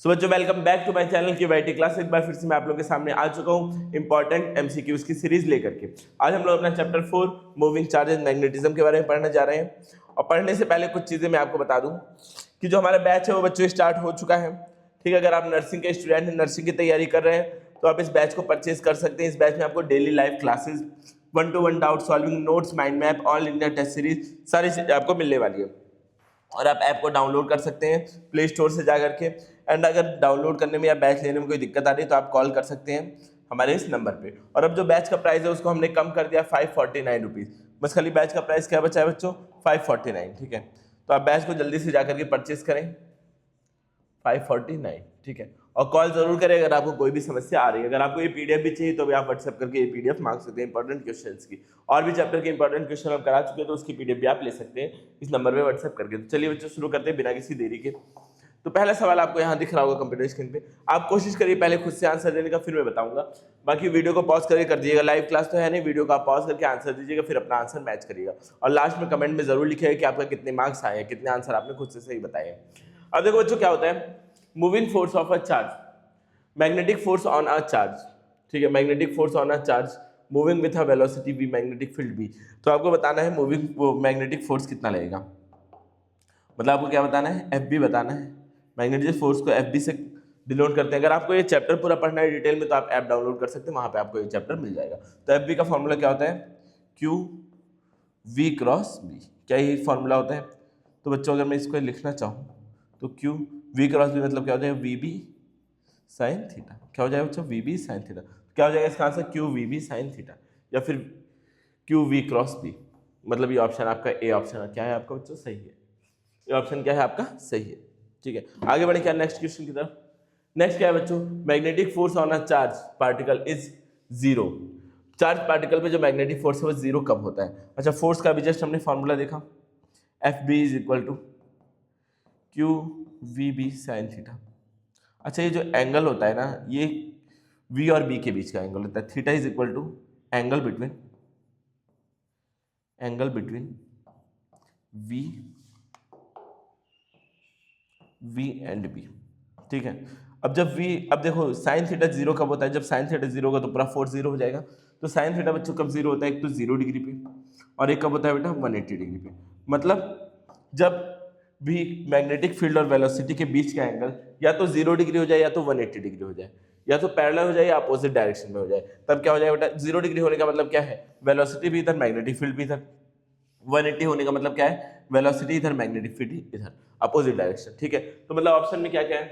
सो बच्चों welcome back to my channel की YT class. एक बार फिर से मैं आप लोगों के सामने आ चुका हूँ इंपॉर्टेंट एमसीक्यूज की सीरीज लेकर के। आज हम लोग अपना चैप्टर 4 मूविंग चार्जेस मैग्नेटिज्म के बारे में पढ़ने जा रहे हैं। और पढ़ने से पहले कुछ चीजें मैं आपको बता दूं कि जो हमारा बैच है वो बच्चों स्टार्ट हो चुका है। ठीक है, अगर आप नर्सिंग के स्टूडेंट हैं, नर्सिंग की तैयारी कर रहे हैं, तो आप इस बैच को परचेज कर सकते हैं। इस बैच में आपको daily live classes, 1-to-1 doubt solving, notes, mind map, all India test series, सारी चीजें आपको मिलने वाली है। और आप ऐप को डाउनलोड कर सकते हैं प्ले स्टोर से जा करके। एंड अगर डाउनलोड करने में या बैच लेने में कोई दिक्कत आ रही है तो आप कॉल कर सकते हैं हमारे इस नंबर पे। और अब जो बैच का प्राइस है उसको हमने कम कर दिया 549 रुपीज़। बस खाली बैच का प्राइस क्या बचा है बच्चों? 549। ठीक है, तो आप बैच को जल्दी से जाकर के परचेज करें 549। ठीक है, और कॉल जरूर करें अगर आपको कोई भी समस्या आ रही है। अगर आपको ये पीडीएफ भी चाहिए तो भी आप व्हाट्सएप करके ये पीडीएफ मांग सकते हैं इंपॉर्टेंट क्वेश्चंस की। और भी चैप्टर के इंपॉर्टेंट क्वेश्चन हम करा चुके हैं तो उसकी पीडीएफ भी आप ले सकते हैं इस नंबर पे व्हाट्सएप करके। तो चलिए बच्चों शुरू करते हैं बिना किसी देरी के। तो पहला सवाल आपको यहाँ दिख रहा होगा कंप्यूटर स्क्रीन पे। आप कोशिश करिए पहले खुद से आंसर देने का, फिर मैं बताऊंगा। बाकी वीडियो को पॉज करके कर दीजिएगा, लाइव क्लास तो है नहीं, वीडियो को आप पॉज करके आंसर दीजिएगा, फिर अपना आंसर मैच करिएगा। और लास्ट में कमेंट में जरूर लिखिएगा कि आपका कितने मार्क्स आए हैं, कितने आंसर आपने खुद से सही बताए हैं। अब देखो बच्चों क्या होता है, moving force of a charge, magnetic force on a charge. ठीक है, magnetic force on a charge moving with a velocity v, magnetic field b। तो आपको बताना है मूविंग वो मैग्नेटिक फोर्स कितना लगेगा। मतलब आपको क्या बताना है? FB बताना है। मैग्नेटिक फोर्स को FB से डिनोट करते हैं। अगर आपको ये चैप्टर पूरा पढ़ना है डिटेल में तो आप ऐप डाउनलोड कर सकते हैं, वहां पे आपको ये चैप्टर मिल जाएगा। तो FB का फॉर्मूला क्या होता है? QV cross B। क्या ये फॉर्मूला होता है? तो बच्चों अगर मैं इसको लिखना चाहूँ तो QV क्रॉस B मतलब क्या हो जाएगा? VB sine theta. क्या हो जाएगा बच्चों? VB sine theta. क्या हो जाएगा इसका आंसर? QVB साइन थीटा या फिर QV क्रॉस B। मतलब ये ऑप्शन आपका ए ऑप्शन क्या है आपका बच्चों? सही है। ये ऑप्शन क्या है आपका? सही है। ठीक है, आगे बढ़े क्या नेक्स्ट क्वेश्चन की तरफ। नेक्स्ट क्या है बच्चों? Magnetic force on a charge particle is zero. Charge particle पे जो मैग्नेटिक फोर्स है वो जीरो कब होता है? अच्छा, फोर्स का भी जस्ट हमने फॉर्मूला देखा, FB is equal to QVB sine theta. अच्छा, ये जो एंगल होता है ना, ये V और B के बीच का एंगल होता है। Theta is equal to angle between V and B। ठीक है, अब जब अब देखो साइन थीटा जीरो कब होता है? जब साइन थीटा जीरो होगा तो पूरा फोर्स जीरो हो जाएगा। तो साइन थीटा बच्चों कब जीरो होता है? एक तो 0 डिग्री पे और एक कब होता है बेटा? 180 डिग्री पे। मतलब जब भी मैग्नेटिक फील्ड और वेलोसिटी के बीच का एंगल या तो 0 डिग्री हो जाए या तो 180 डिग्री हो जाए, या तो पैरेलल हो जाए या अपोजिट डायरेक्शन में हो जाए, तब क्या हो जाएगा बेटा? 0 डिग्री होने का मतलब क्या है? वेलोसिटी भी इधर, मैग्नेटिक फील्ड भी इधर। 180 होने का मतलब क्या है? वेलोसिटी इधर, मैग्नेटिक फील्ड इधर, अपोजिट डायरेक्शन। ठीक है, तो मतलब ऑप्शन में क्या क्या है?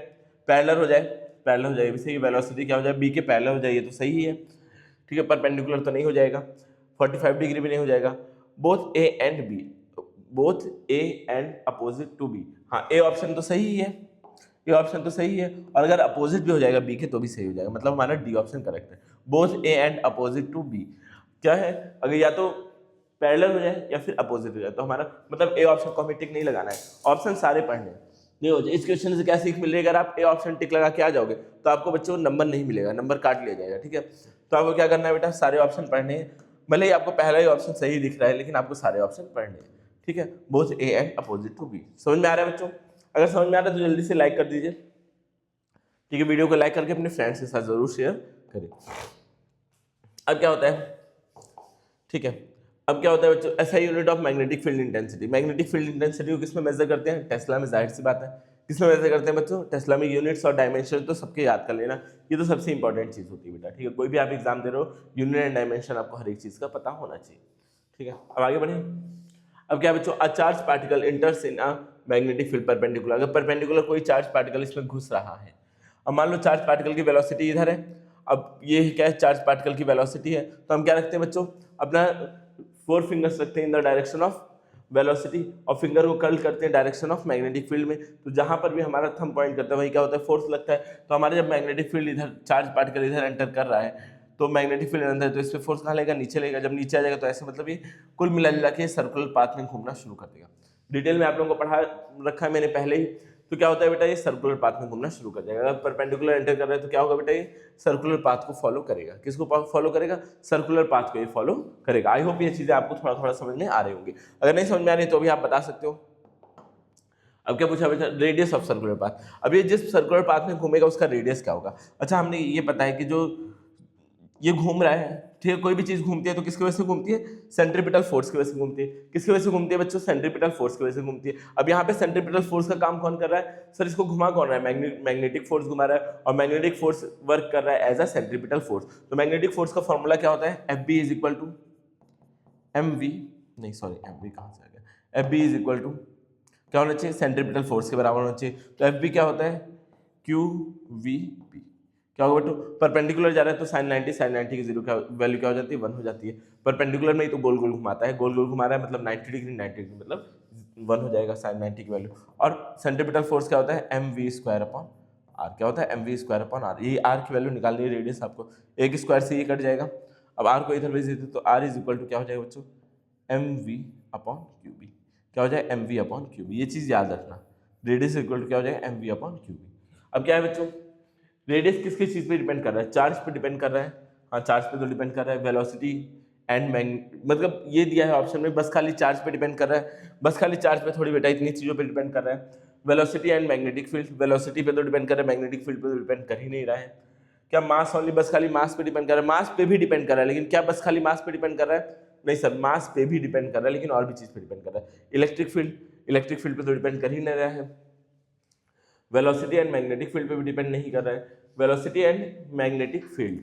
पैरेलल हो जाए, पैरेलल हो जाए, वैसे ही वेलोसिटी क्या हो जाए? B के पैरेलल हो जाए, तो सही ही है। ठीक है, परपेंडिकुलर तो नहीं हो जाएगा, 45 डिग्री भी नहीं हो जाएगा। Both A and B, both A and opposite to B। हाँ, ए ऑप्शन तो सही ही है, ये ऑप्शन तो सही है। और अगर अपोजिट भी हो जाएगा B के तो भी सही हो जाएगा, मतलब हमारा डी ऑप्शन करेक्ट है। Both A and opposite to B क्या है? अगर या तो पैरेलल हो जाए या फिर अपोजिट हो जाए तो हमारा मतलब ए ऑप्शन को हमें टिक नहीं लगाना है, ऑप्शन सारे पढ़ने नहीं हो जाए। इस क्वेश्चन से क्या सीख मिल रही है? अगर आप ए ऑप्शन टिक लगा के आ जाओगे तो आपको बच्चों नंबर नहीं मिलेगा, नंबर काट लिया जाएगा। ठीक है, तो आपको क्या करना है बेटा? सारे ऑप्शन पढ़ने हैं। भले ही आपको पहला ही ऑप्शन सही दिख रहा है लेकिन आपको सारे ऑप्शन पढ़ने हैं। ठीक है, both A and opposite to B। समझ में आ रहा है बच्चों? अगर समझ में आ रहा है तो जल्दी से लाइक कर दीजिए। ठीक है, वीडियो को लाइक करके अपने फ्रेंड्स के साथ जरूर शेयर करें। अब क्या होता है? ठीक है, अब क्या होता है बच्चों? ऐसा unit of magnetic field intensity. Magnetic field intensity को किसमें मेजर करते हैं? टेस्ला में। जाहिर सी बात है, किसमें मेजर करते हैं बच्चों? टेस्ला में। यूनिट्स और डायमेंशन तो सबके याद कर लेना, ये तो सबसे इंपॉर्टेंट चीज होती है बेटा। ठीक है, कोई भी आप एग्जाम दे रहे हो, यूनिट एंड डायमेंशन आपको हर एक चीज का पता होना चाहिए। ठीक है, अब आगे बढ़े। अब क्या बच्चों? A charge particle इंटर्स in a magnetic field perpendicular. अगर परपेंडिकुलर कोई चार्ज पार्टिकल इसमें घुस रहा है, अब मान लो चार्ज पार्टिकल की वेलोसिटी इधर है, अब ये क्या है? चार्ज पार्टिकल की वेलोसिटी है, तो हम क्या रखते हैं बच्चों? अपना 4 फिंगर्स रखते हैं in the direction of velocity और फिंगर को कर्ल करते हैं डायरेक्शन ऑफ मैग्नेटिक फील्ड में। तो जहां पर भी हमारा थंब पॉइंट करता है वही क्या होता है? फोर्स लगता है। तो हमारे जब मैग्नेटिक फील्ड इधर, चार्ज पार्टिकल इधर एंटर कर रहा है तो मैग्नेटिक फील्ड अंदर, तो इस पे फोर्स कहाँ लगेगा? नीचे लगेगा। जब नीचे आ जाएगा तो ऐसे मतलब ये कुल मिला जुला के सर्कुलर पाथ में घूमना शुरू कर देगा। डिटेल में आप लोगों को पढ़ा रखा है मैंने पहले ही। तो क्या होता है बेटा? ये सर्कुलर पाथ में घूमना शुरू कर जाएगा। अगर परपेंडिकुलर एंटर कर रहे हैं तो क्या होगा बेटा? ये सर्कुलर पाथ को फॉलो करेगा। किसको फॉलो करेगा? सर्कुलर पाथ को ये फॉलो करेगा। आई होप ये चीजें आपको थोड़ा थोड़ा समझ में आ रही होंगी। अगर नहीं समझ में आ रही तो भी आप बता सकते हो। अब क्या पूछा बेटा, रेडियस ऑफ सर्कुलर पाथ। अब ये जिस सर्कुलर पाथ में घूमेगा उसका रेडियस क्या होगा। अच्छा हमने ये पता है कि जो ये घूम रहा है, ठीक है, कोई भी चीज घूमती है तो किसकी वजह से घूमती है, सेंट्रीपिटल फोर्स की वजह से घूमती है। किसकी वजह से घूमती है बच्चों, सेंट्रीपिटल फोर्स की वजह से घूमती है। अब यहाँ पे सेंट्रीपिटल फोर्स का काम कौन कर रहा है, सर इसको घुमा कौन रहा है, मैग्नेटिक फोर्स घुमा रहा है, और मैग्नेटिक फोर्स वर्क कर रहा है एज अ सेंट्रीपिटल फोर्स। तो मैग्नेटिक फोर्स का फॉर्मूला क्या होता है, F B is equal to M V, नहीं सॉरी एम वी कहाँ से आ गया, F B is equal to क्या होना चाहिए, सेंट्रीपिटल फोर्स के बराबर होना चाहिए। तो एफ बी क्या होता है, क्यू वी पी। क्या होगा बेटो, परपेंडिकुलर जा रहा है तो साइन 90 की जीरो क्या वैल्यू क्या हो जाती है, 1 हो जाती है। परपेंडिकुलर में ही तो गोल गोल घुमाता है, गोल गोल घुमा रहा है मतलब 90 डिग्री मतलब 1 हो जाएगा साइन 90 की वैल्यू। और सेंट्रीपिटल फोर्स क्या होता है, M V square upon R. क्या होता है, M V square upon R. ये आर की वैल्यू निकालनी है, रेडियस आपको, एक स्क्वायर से ये कट जाएगा। अब आर को इधर भेज देते तो आर इज इक्वल टू क्या हो जाएगा बच्चों, M V upon Q B. क्या हो जाएगा, M V upon Q B. ये चीज याद रखना, रेडियस इक्वल टू क्या हो जाएगा, M V upon Q B. अब क्या है बच्चों, रेडियस किस किस चीज पे डिपेंड कर रहा है, चार्ज पे डिपेंड कर रहा है। हाँ चार्ज पे तो डिपेंड कर रहा है, वेलोसिटी एंड मतलब ये दिया है ऑप्शन में, बस खाली चार्ज पे डिपेंड कर रहा है, बस खाली चार्ज पे थोड़ी बेटा, इतनी चीजों पे डिपेंड कर रहा है। Velocity and magnetic field, velocity पे तो डिपेंड कर रहा है, मैग्नेटिक फील्ड पे तो डिपेंड कर ही नहीं रहा है। क्या मास ओनली, बस खाली मास पे डिपेंड कर रहा है, मास पे भी डिपेंड कर रहा है, लेकिन क्या बस खाली मास पे डिपेंड कर रहा है, नहीं सर, मास पे भी डिपेंड कर रहा है लेकिन और भी चीज पे डिपेंड कर रहा है। इलेक्ट्रिक फील्ड पे तो डिपेंड कर ही नहीं रहा है। वेलोसिटी एंड मैग्नेटिक फील्ड पे भी डिपेंड नहीं कर रहा है। Velocity and magnetic field,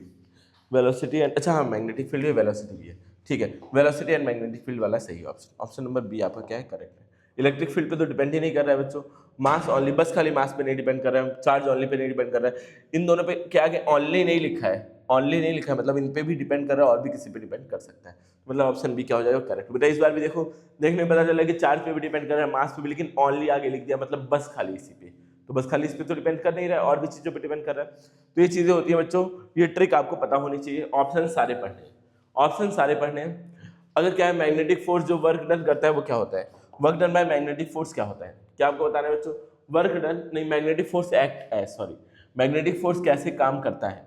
velocity and, अच्छा हाँ मैग्नेटिक फील्ड भी वेलोसिटी भी है, ठीक है, वेलोसिटी एंड मैग्नेटिक फील्ड वाला सही ऑप्शन, ऑप्शन नंबर बी आपका क्या है, करेक्ट है। इलेक्ट्रिक फील्ड पे तो डिपेंड ही नहीं कर रहा है बच्चों, मास ओनली, बस खाली मास पे नहीं डिपेंड कर रहा है, चार्ज ओनली पे नहीं डिपेंड कर रहा है। इन दोनों पे क्या आगे ओनली नहीं लिखा है, ओनली नहीं लिखा है, मतलब इन पे भी डिपेंड कर रहा है और भी किसी पे डिपेंड कर सकता है, मतलब ऑप्शन बी क्या हो जाएगा, करेक्ट। बेटा इस बार भी देखो, देखने में पता चला कि चार्ज पे भी डिपेंड कर रहा है, मास पे भी, लेकिन ओनली आगे लिख दिया, मतलब बस खाली इसी पे, तो बस खाली इस पे तो डिपेंड कर नहीं रहा है, और भी चीजों पे डिपेंड कर रहा है। तो ये चीजें होती है बच्चों, ये ट्रिक आपको पता होनी चाहिए। ऑप्शन सारे पढ़ने हैं, ऑप्शन सारे पढ़ने हैं। अगर क्या है, मैग्नेटिक फोर्स जो वर्क डन करता है वो क्या होता है, work done by magnetic force क्या होता है, क्या आपको बताना है बच्चों, वर्क डन नहीं, मैग्नेटिक फोर्स एक्ट है, सॉरी, मैग्नेटिक फोर्स कैसे काम करता है,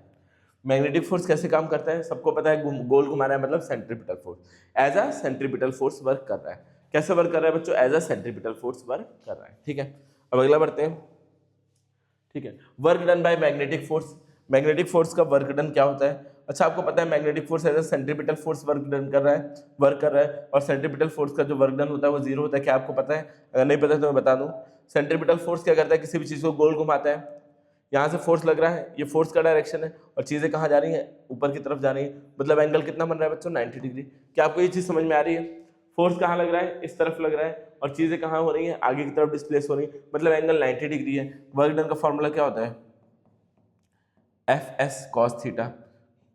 मैग्नेटिक फोर्स कैसे काम करता है सबको पता है, गोल घुमाना है मतलब centripetal force, as a centripetal force work कर रहा है। कैसे वर्क कर रहा है बच्चों, as a centripetal force work कर रहा है, ठीक है। अब अगला बढ़ते हैं, ठीक है, work done by magnetic force, magnetic force का वर्क डन क्या होता है। अच्छा आपको पता है magnetic force as a centripetal force work done कर रहा है, वर्क कर रहा है, और सेंट्रीपिटल फोर्स का जो वर्क डन होता है वो जीरो होता है, क्या आपको पता है, अगर नहीं पता है तो मैं बता दूं। सेंट्रीपिटल फोर्स क्या करता है, किसी भी चीज को गोल घुमाता है, यहाँ से फोर्स लग रहा है, ये फोर्स का डायरेक्शन है, और चीजें कहाँ जा रही हैं, ऊपर की तरफ जा रही है, मतलब एंगल कितना बन रहा है बच्चों, 90 डिग्री। क्या आपको ये चीज समझ में आ रही है, फोर्स कहाँ लग रहा है, इस तरफ लग रहा है, और चीजें कहाँ हो रही हैं, आगे की तरफ डिस्प्लेस हो रही है, मतलब एंगल 90 डिग्री है। वर्क डन का फॉर्मूला क्या होता है, F S cos theta,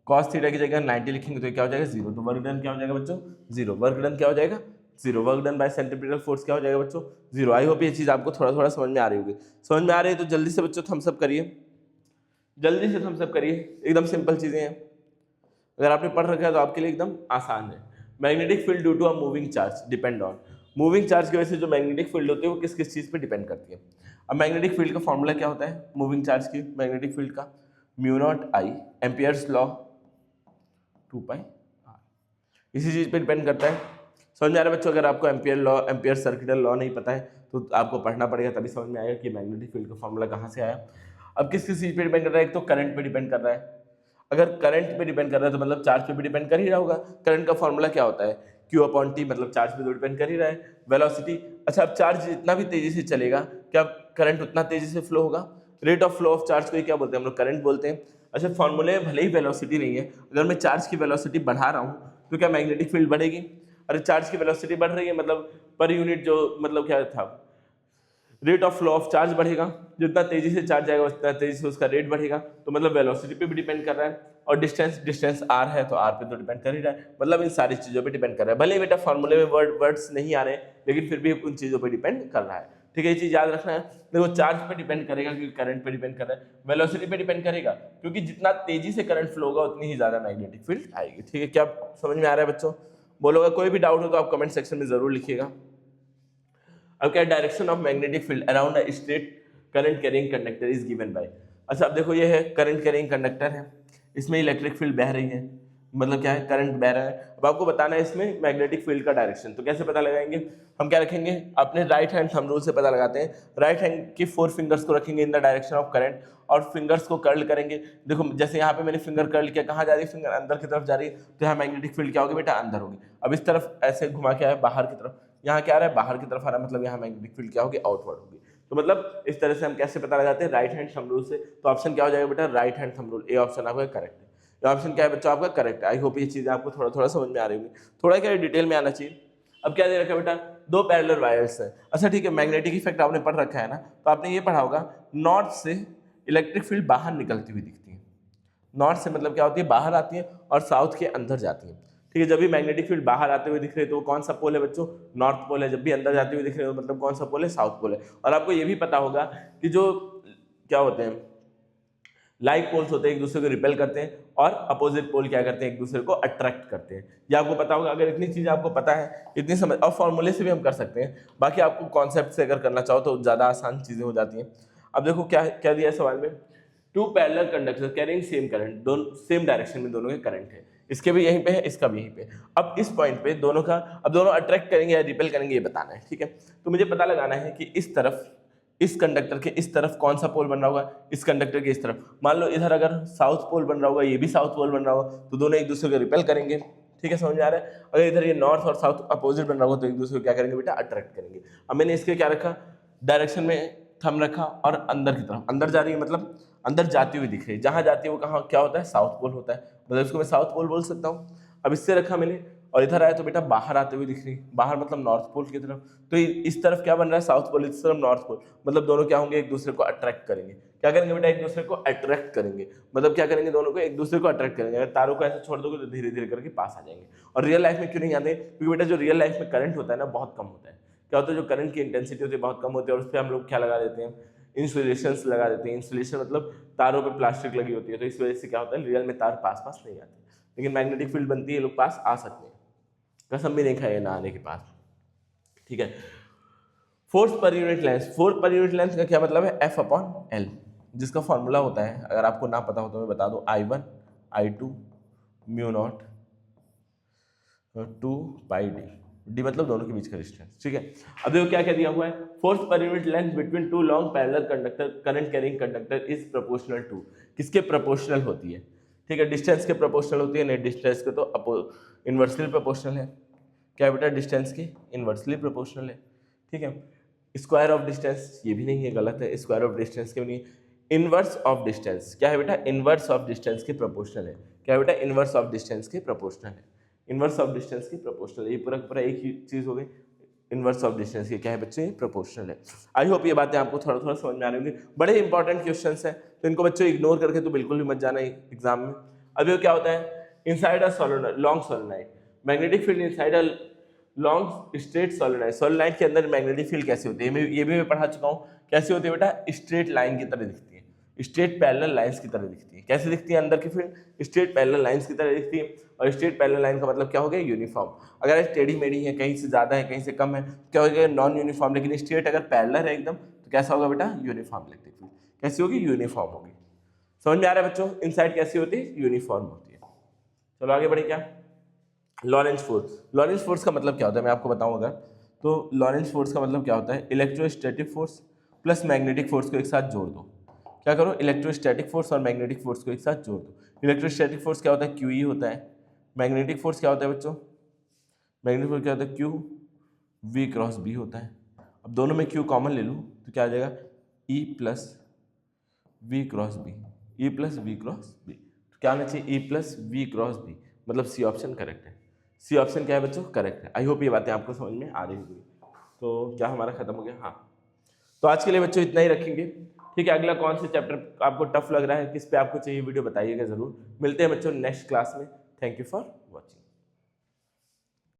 cos theta की जगह 90 लिखेंगे तो क्या हो जाएगा, जीरो। तो वर्क डन क्या हो जाएगा बच्चों, जीरो। वर्क डन क्या हो जाएगा, zero. Work done bye centripetal force क्या हो जाएगा बच्चों, जीरो। आई होप ये चीज आपको थोड़ा थोड़ा समझ में आ रही होगी। समझ में आ रही है तो जल्दी से बच्चों थम्स अप करिए, जल्दी से थम्स अप करिए, एकदम सिंपल चीजें हैं, अगर आपने पढ़ रखा है तो आपके लिए एकदम आसान है। Magnetic field due to a moving charge depend on, moving charge की वजह से जो मैग्नेटिक फील्ड होती है वो किस किस चीज पे डिपेंड करती है। अब मैग्नेटिक फील्ड का फॉर्मूला क्या होता है, मूविंग चार्ज की, मैग्नेटिक फील्ड का mu naught I, Ampere's law 2 pi R, इसी चीज पे डिपेंड करता है। समझ में आ रहा है बच्चों, अगर आपको ampere law, ampere circuital law नहीं पता है तो आपको पढ़ना पड़ेगा, तभी समझ में आएगा कि मैग्नेटिक फील्ड का फॉर्मूला कहाँ से आया। अब किस किस चीज पे डिपेंड कर रहा है, एक तो करंट पे डिपेंड कर रहा है, अगर करंट पे डिपेंड कर रहा है तो मतलब चार्ज पे भी डिपेंड कर ही रहा होगा। करंट का फॉर्मूला क्या होता है, Q अपॉन टी, मतलब चार्ज पे तो डिपेंड कर ही रहा है। वेलोसिटी, अच्छा अब चार्ज जितना भी तेजी से चलेगा क्या करंट उतना तेजी से फ्लो होगा, rate of flow of charge को क्या बोलते हैं हम लोग, करंट बोलते हैं। अच्छा फॉर्मूले में भले ही वेलोसिटी नहीं है, अगर मैं चार्ज की वेलोसिटी बढ़ा रहा हूँ तो क्या मैग्नेटिक फील्ड बढ़ेगी, अरे चार्ज की वेलोसिटी बढ़ रही है मतलब पर यूनिट जो मतलब क्या था, rate of flow of charge बढ़ेगा, जितना तेजी से चार्ज जाएगा उतना तेजी से उसका रेट बढ़ेगा, तो मतलब वेलोसिटी पे भी डिपेंड कर रहा है। और डिस्टेंस आर है तो आर पे तो डिपेंड कर ही रहा है, मतलब इन सारी चीजों पे डिपेंड कर रहा है। भले बेटा फॉर्मूले में वर्ड्स नहीं आ रहे लेकिन फिर भी उन चीजों पे डिपेंड कर रहा है, ठीक है। ये चीज याद रखना है, देखो चार्ज पे डिपेंड करेगा क्योंकि करंट पे डिपेंड कर रहा है, वेलोसिटी पे डिपेंड करेगा क्योंकि जितना तेजी से करंट फ्लो होगा उतनी ही ज्यादा मैग्नेटिक फील्ड आएगी, ठीक है। क्या समझ में आ रहा है बच्चों, बोलोगा, कोई भी डाउट हो तो आप कमेंट सेक्शन में जरूर लिखिएगा। अब क्या, direction of magnetic field around a straight current carrying conductor is given by, अच्छा अब देखो ये है करंट कैरिंग कंडक्टर है, इसमें इलेक्ट्रिक फील्ड बह रही है, मतलब क्या है, करंट बह रहा है। अब आपको बताना है इसमें मैग्नेटिक फील्ड का डायरेक्शन, तो कैसे पता लगाएंगे, हम क्या रखेंगे, अपने राइट हैंड थंब रूल से पता लगाते हैं। राइट हैंड की 4 फिंगर्स को रखेंगे in the direction of current और फिंगर्स को कर्ल करेंगे। देखो जैसे यहाँ पे मैंने फिंगर कर्ल किया, कहाँ जा रही है फिंगर, अंदर की तरफ जा रही है, तो यहाँ मैग्नेटिक फील्ड क्या होगी बेटा, अंदर होगी। अब इस तरफ ऐसे घुमा के आया बाहर की तरफ, यहाँ क्या आ रहा है, बाहर की तरफ आ रहा है, मतलब यहाँ मैग्नेटिक फील्ड क्या होगी, आउटवर्ड होगी। तो मतलब इस तरह से हम कैसे पता लगाते हैं, राइट हैंड थंब रूल से। तो ऑप्शन क्या हो जाएगा बेटा, right hand thumb rule, A option आपका करेक्ट है। ये ऑप्शन क्या है बच्चों, आपका करेक्ट है। आई होप ये चीजें आपको थोड़ा थोड़ा समझ में आ रही होगी, थोड़ा क्या डिटेल में आना चाहिए। अब क्या दे रखा है बेटा, 2 पैरेलल वायर्स है। अच्छा ठीक है, मैग्नेटिक इफेक्ट आपने पढ़ रखा है ना, तो आपने ये पढ़ा होगा, नॉर्थ से इलेक्ट्रिक फील्ड बाहर निकलती हुई दिखती है। नॉर्थ से मतलब क्या होती है, बाहर आती है, और साउथ के अंदर जाती है। ठीक है, जब भी मैग्नेटिक फील्ड बाहर आते हुए दिख रहे तो कौन सा पोल है बच्चों, नॉर्थ पोल है। जब भी अंदर जाते हुए दिख रहे हो मतलब कौन सा पोल है, साउथ पोल है। और आपको ये भी पता होगा कि जो क्या होते हैं, लाइक पोल्स होते हैं एक दूसरे को रिपेल करते हैं, और अपोजिट पोल क्या करते हैं, एक दूसरे को अट्रैक्ट करते हैं। ये आपको पता होगा। अगर इतनी चीज़ आपको पता है, इतनी समझ, और फॉर्मूले से भी हम कर सकते हैं, बाकी आपको कॉन्सेप्ट से अगर करना चाहो तो ज़्यादा आसान चीज़ें हो जाती हैं। अब देखो क्या क्या दिया है सवाल में, 2 parallel conductor carrying same current, दोनों सेम डायरेक्शन में दोनों के करंट है। इसके भी यहीं पे है, इसका भी यहीं पे। अब इस पॉइंट पे दोनों का, अब दोनों अट्रैक्ट करेंगे या रिपेल करेंगे ये बताना है। ठीक है, तो मुझे पता लगाना है कि इस तरफ, इस कंडक्टर के इस तरफ कौन सा पोल बन रहा होगा, इस कंडक्टर के इस तरफ। मान लो इधर अगर साउथ पोल बन रहा होगा, ये भी साउथ पोल बन रहा होगा, तो दोनों एक दूसरे को रिपेल करेंगे। ठीक है, समझ में आ रहा है। अगर इधर ये नॉर्थ और साउथ अपोजिट बन रहा होगा, तो एक दूसरे को क्या करेंगे बेटा, अट्रैक्ट करेंगे। अब मैंने इसके क्या रखा, डायरेक्शन में थंब रखा, और अंदर की तरफ, अंदर जा रही है मतलब अंदर जाती हुई दिख रही है। जहां जाती है वो कहाँ क्या होता है, साउथ पोल होता है, मतलब इसको मैं साउथ पोल बोल सकता हूँ। अब इससे रखा मैंने, और इधर आया तो बेटा बाहर आते हुए दिख रही है, बाहर मतलब नॉर्थ पोल की तरफ। तो इस तरफ क्या बन रहा है, साउथ पोल, इस तरफ नॉर्थ पोल, मतलब दोनों क्या होंगे, एक दूसरे को अट्रैक्ट करेंगे। क्या करेंगे बेटा, एक दूसरे को अट्रैक्ट करेंगे, मतलब क्या करेंगे, दोनों को एक दूसरे को अट्रैक्ट करेंगे। अगर तारों को ऐसे छोड़ दोगे तो धीरे धीरे करके पास आ जाएंगे। और रियल लाइफ में क्यों नहीं आते, क्योंकि बेटा जो रियल लाइफ में करंट होता है ना, बहुत कम होता है। क्या होता है, जो करंट की इंटेंसिटी होती है बहुत कम होती है, और उस पर हम लोग क्या लगा देते हैं, इंसुलेशन लगा देते हैं। इंसुलेशन मतलब तारों पे प्लास्टिक लगी होती है, तो इस वजह से क्या होता है, रियल में तार पास पास नहीं आते। लेकिन मैग्नेटिक फील्ड बनती है, लोग पास आ सकते हैं, कसम भी नहीं खाए ना आने के पास। ठीक है, फोर्स पर यूनिट लेंथ, फोर्स पर यूनिट लेंथ का क्या मतलब है, F/L, जिसका फॉर्मूला होता है, अगर आपको ना पता हो तो मैं बता दूं, I1 I2 μ0 2 पाई डी, डी मतलब दोनों के बीच का डिस्टेंस। ठीक है, अब देखो क्या क्या दिया हुआ है, फोर्स पर unit length between 2 long parallel conductor current carrying conductor is proportional to, किसके प्रोपोर्शनल होती है। ठीक है, डिस्टेंस के प्रोपोर्शनल होती है, नहीं डिस्टेंस के तो इन्वर्सली प्रोपोर्शनल है। क्या बेटा, डिस्टेंस के इन्वर्सली प्रोपोर्शनल है। ठीक है, स्क्वायर ऑफ डिस्टेंस ये भी नहीं है, गलत है, स्क्वायर ऑफ डिस्टेंस के भी नहीं। इनवर्स ऑफ डिस्टेंस क्या है बेटा, इनवर्स ऑफ डिस्टेंस के प्रोपोर्शनल है। क्या बेटा, इनवर्स ऑफ डिस्टेंस के प्रोपोर्शनल है, इनवर्स ऑफ डिस्टेंस की प्रोपोर्शनल। ये पूरा पूरा एक ही चीज हो गई, इनवर्स ऑफ डिस्टेंस की क्या है बच्चे, प्रोपोर्शनल है। आई होप ये बातें आपको थोड़ा थोड़ा समझ में आ रही होंगी। बड़े इंपॉर्टेंट क्वेश्चंस हैं, तो इनको बच्चों इग्नोर करके तो बिल्कुल भी मत जाना एग्जाम में। अब ये क्या होता है, inside a solenoid, long solenoid, magnetic field inside a long straight solenoid. Solenoid के अंदर मैग्नेटिक फील्ड कैसी होती है, ये भी मैं पढ़ा चुका हूँ। कैसी होती है बेटा, स्ट्रेट लाइन की तरह दिखती है, स्ट्रेट पैरेलल लाइंस की तरह दिखती है। कैसे दिखती है अंदर की फील्ड, स्ट्रेट पैरेलल लाइंस की तरह दिखती है। और स्ट्रेट पैरेलल लाइन का मतलब क्या हो गया, यूनिफॉर्म। अगर टेढ़ी मेढ़ी है, कहीं से ज्यादा है कहीं से कम है, क्या हो गया, नॉन यूनिफॉर्म। लेकिन स्ट्रेट अगर पैरेलल है एकदम, तो कैसा होगा बेटा, यूनिफॉर्म इलेक्ट्रिक फील्ड। कैसी होगी, यूनिफॉर्म होगी। समझ में आ रहा है बच्चों, इनसाइड कैसी होती है, यूनिफॉर्म होती है। चलो आगे बढ़े, क्या लॉरेंज फोर्स। लॉरेंज फोर्स का मतलब क्या होता है, मैं आपको बताऊं अगर, तो लॉरेंज फोर्स का मतलब क्या होता है, electrostatic force plus magnetic force को एक साथ जोड़ दो। क्या करो, इलेक्ट्रोस्टैटिक फोर्स और मैग्नेटिक फोर्स को एक साथ जोड़ दो। इलेक्ट्रोस्टैटिक फोर्स क्या होता है, QE होता है। मैग्नेटिक फोर्स क्या होता है बच्चों, मैग्नेटिक फोर्स क्या होता है, QV क्रॉस B होता है। अब दोनों में Q कॉमन ले लूँ तो क्या आ जाएगा, E plus V cross B, E plus V cross B। तो क्या आना चाहिए, E plus V cross B, मतलब सी ऑप्शन करेक्ट है। सी ऑप्शन क्या है बच्चों, करेक्ट है। आई होप ये बातें आपको समझ में आ रही होगी। तो क्या हमारा खत्म हो गया, हाँ। तो आज के लिए बच्चों इतना ही रखेंगे। ठीक है, अगला कौन से चैप्टर आपको टफ लग रहा है, किस पे आपको चाहिए वीडियो बताइएगा जरूर। मिलते हैं बच्चों नेक्स्ट क्लास में। Thank you for watching.